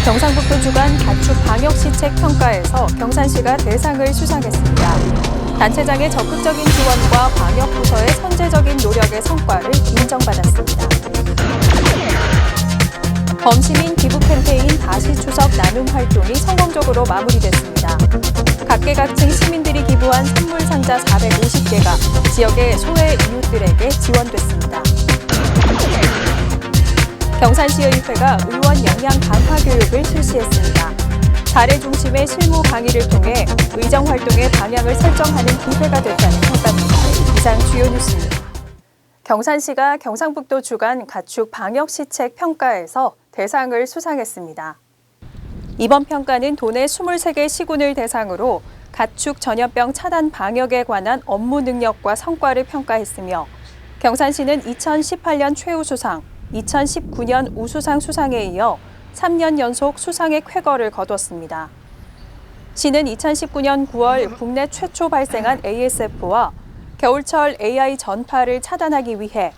경상북도 주간 가축 방역 시책 평가에서 경산시가 대상을 수상했습니다. 단체장의 적극적인 지원과 방역 부서의 선제적인 노력의 성과를 인정받았습니다. 범시민 기부 캠페인 다시 추석 나눔 활동이 성공적으로 마무리됐습니다. 각계각층 시민들이 기부한 선물 상자 450개가 지역의 소외 이웃들에게 지원됐습니다. 경산시의회가 의원 역량 강화 교육을 실시했습니다. 사례 중심의 실무 강의를 통해 의정 활동의 방향을 설정하는 기회가 됐다는 평가입니다. 이상 주요 뉴스입니다. 경산시가 경상북도 주간 가축 방역 시책 평가에서 대상을 수상했습니다. 이번 평가는 도내 23개 시군을 대상으로 가축 전염병 차단 방역에 관한 업무 능력과 성과를 평가했으며 경산시는 2018년 최우수상, 2019년 우수상 수상에 이어 3년 연속 수상의 쾌거를 거뒀습니다. 시는 2019년 9월 국내 최초 발생한 ASF와 겨울철 AI 전파를 차단하기 위해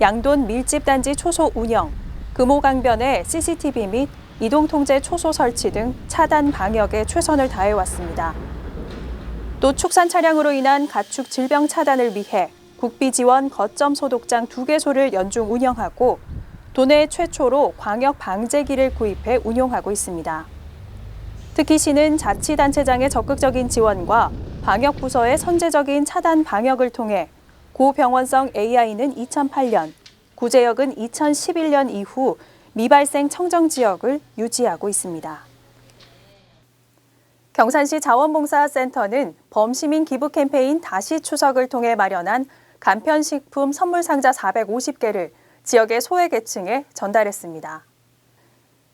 양돈 밀집단지 초소 운영, 금호강변에 CCTV 및 이동통제 초소 설치 등 차단 방역에 최선을 다해왔습니다. 또 축산 차량으로 인한 가축 질병 차단을 위해 국비지원 거점 소독장 2개소를 연중 운영하고 도내 최초로 광역 방제기를 구입해 운용하고 있습니다. 특히 시는 자치단체장의 적극적인 지원과 방역부서의 선제적인 차단 방역을 통해 고병원성 AI는 2008년, 구제역은 2011년 이후 미발생 청정지역을 유지하고 있습니다. 경산시 자원봉사센터는 범시민 기부 캠페인 다시 추석을 통해 마련한 간편식품 선물 상자 450개를 지역의 소외계층에 전달했습니다.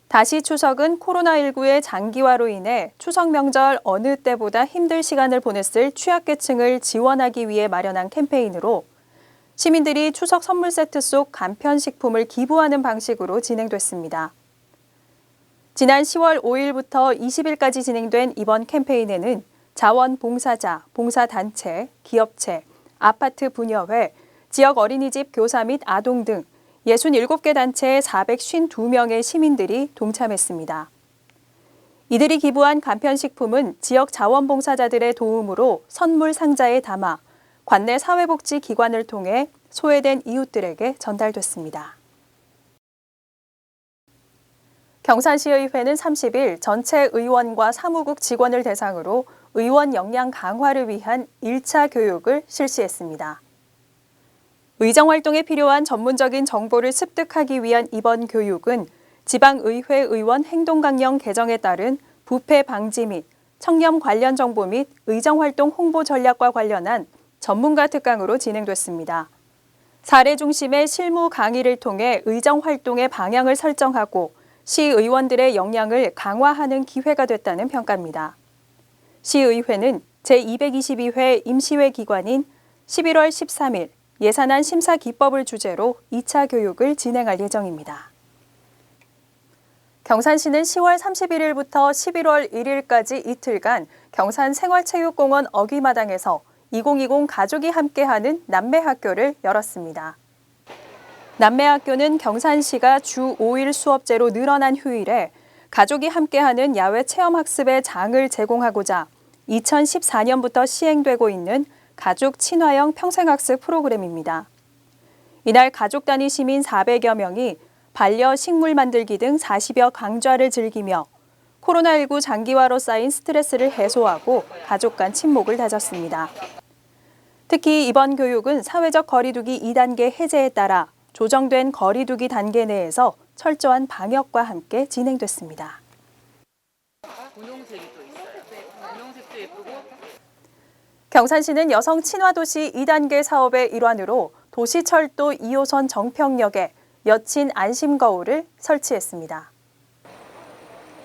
다시 추석은 코로나19의 장기화로 인해 추석 명절 어느 때보다 힘들 시간을 보냈을 취약계층을 지원하기 위해 마련한 캠페인으로 시민들이 추석 선물 세트 속 간편식품을 기부하는 방식으로 진행됐습니다. 지난 10월 5일부터 20일까지 진행된 이번 캠페인에는 자원봉사자, 봉사단체, 기업체, 아파트 분여회, 지역 어린이집 교사 및 아동 등 67개 단체의 452명의 시민들이 동참했습니다. 이들이 기부한 간편식품은 지역 자원봉사자들의 도움으로 선물 상자에 담아 관내 사회복지기관을 통해 소외된 이웃들에게 전달됐습니다. 경산시의회는 30일 전체 의원과 사무국 직원을 대상으로 의원 역량 강화를 위한 1차 교육을 실시했습니다. 의정활동에 필요한 전문적인 정보를 습득하기 위한 이번 교육은 지방의회 의원 행동강령 개정에 따른 부패 방지 및 청렴 관련 정보 및 의정활동 홍보 전략과 관련한 전문가 특강으로 진행됐습니다. 사례 중심의 실무 강의를 통해 의정활동의 방향을 설정하고 시의원들의 역량을 강화하는 기회가 됐다는 평가입니다. 시의회는 제222회 임시회 기관인 11월 13일 예산안 심사 기법을 주제로 2차 교육을 진행할 예정입니다. 경산시는 10월 31일부터 11월 1일까지 이틀간 경산생활체육공원 어귀마당에서 2020 가족이 함께하는 남매학교를 열었습니다. 남매학교는 경산시가 주 5일 수업제로 늘어난 휴일에 가족이 함께하는 야외 체험학습의 장을 제공하고자 2014년부터 시행되고 있는 가족 친화형 평생학습 프로그램입니다. 이날 가족 단위 시민 400여 명이 반려식물 만들기 등 40여 강좌를 즐기며 코로나19 장기화로 쌓인 스트레스를 해소하고 가족 간 친목을 다졌습니다. 특히 이번 교육은 사회적 거리두기 2단계 해제에 따라 조정된 거리두기 단계 내에서 철저한 방역과 함께 진행됐습니다. 분홍색이 또 있어요. 분홍색도 예쁘고. 경산시는 여성 친화도시 2단계 사업의 일환으로 도시철도 2호선 정평역에 여친 안심거울을 설치했습니다.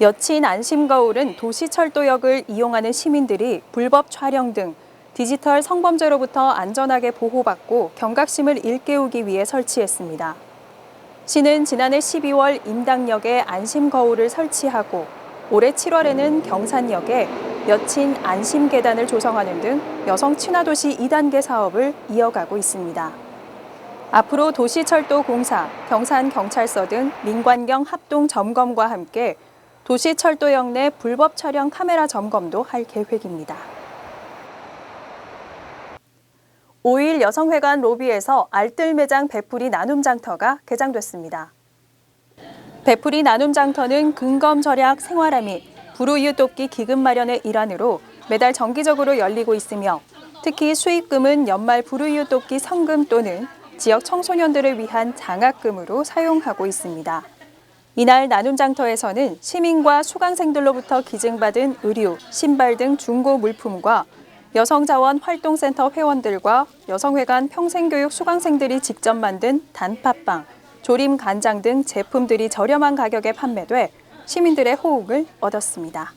여친 안심거울은 도시철도역을 이용하는 시민들이 불법 촬영 등 디지털 성범죄로부터 안전하게 보호받고 경각심을 일깨우기 위해 설치했습니다. 시는 지난해 12월 임당역에 안심거울을 설치하고 올해 7월에는 경산역에 여친 안심계단을 조성하는 등 여성 친화도시 2단계 사업을 이어가고 있습니다. 앞으로 도시철도공사, 경산경찰서 등 민관경 합동 점검과 함께 도시철도역 내 불법 촬영 카메라 점검도 할 계획입니다. 5일 여성회관 로비에서 알뜰 매장 베풀이 나눔 장터가 개장됐습니다. 베풀이 나눔 장터는 근검 절약 생활화 및 불우이웃 돕기 기금 마련의 일환으로 매달 정기적으로 열리고 있으며 특히 수익금은 연말 불우이웃 돕기 성금 또는 지역 청소년들을 위한 장학금으로 사용하고 있습니다. 이날 나눔 장터에서는 시민과 수강생들로부터 기증받은 의류, 신발 등 중고 물품과 여성자원활동센터 회원들과 여성회관 평생교육 수강생들이 직접 만든 단팥빵, 조림 간장 등 제품들이 저렴한 가격에 판매돼 시민들의 호응을 얻었습니다.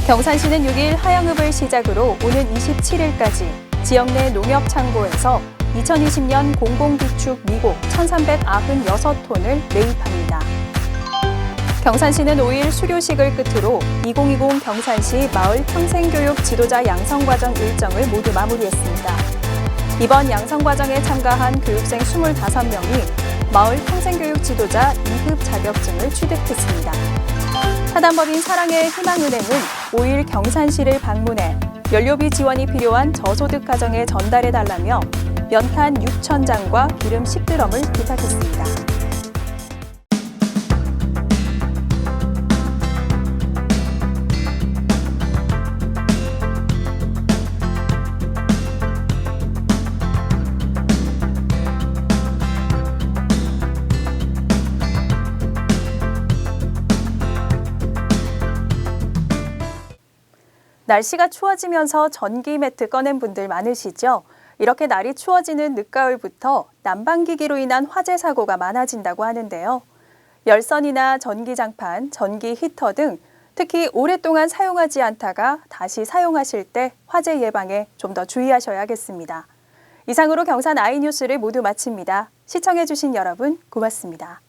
경산시는 6일 하영읍을 시작으로 오는 27일까지 지역 내 농협 창고에서 2020년 공공비축 미국 1,396톤을 매입합니다. 경산시는 5일 수료식을 끝으로 2020 경산시 마을 평생교육 지도자 양성과정 일정을 모두 마무리했습니다. 이번 양성과정에 참가한 교육생 25명이 마을 평생교육 지도자 2급 자격증을 취득했습니다. 사단법인 사랑의 희망은행은 5일 경산시를 방문해 연료비 지원이 필요한 저소득 가정에 전달해달라며 연탄 6,000장과 기름 10드럼을 부탁했습니다. 날씨가 추워지면서 전기 매트 꺼낸 분들 많으시죠? 이렇게 날이 추워지는 늦가을부터 난방기기로 인한 화재 사고가 많아진다고 하는데요. 열선이나 전기장판, 전기 히터 등 특히 오랫동안 사용하지 않다가 다시 사용하실 때 화재 예방에 좀 더 주의하셔야겠습니다. 이상으로 경산 아이뉴스를 모두 마칩니다. 시청해주신 여러분 고맙습니다.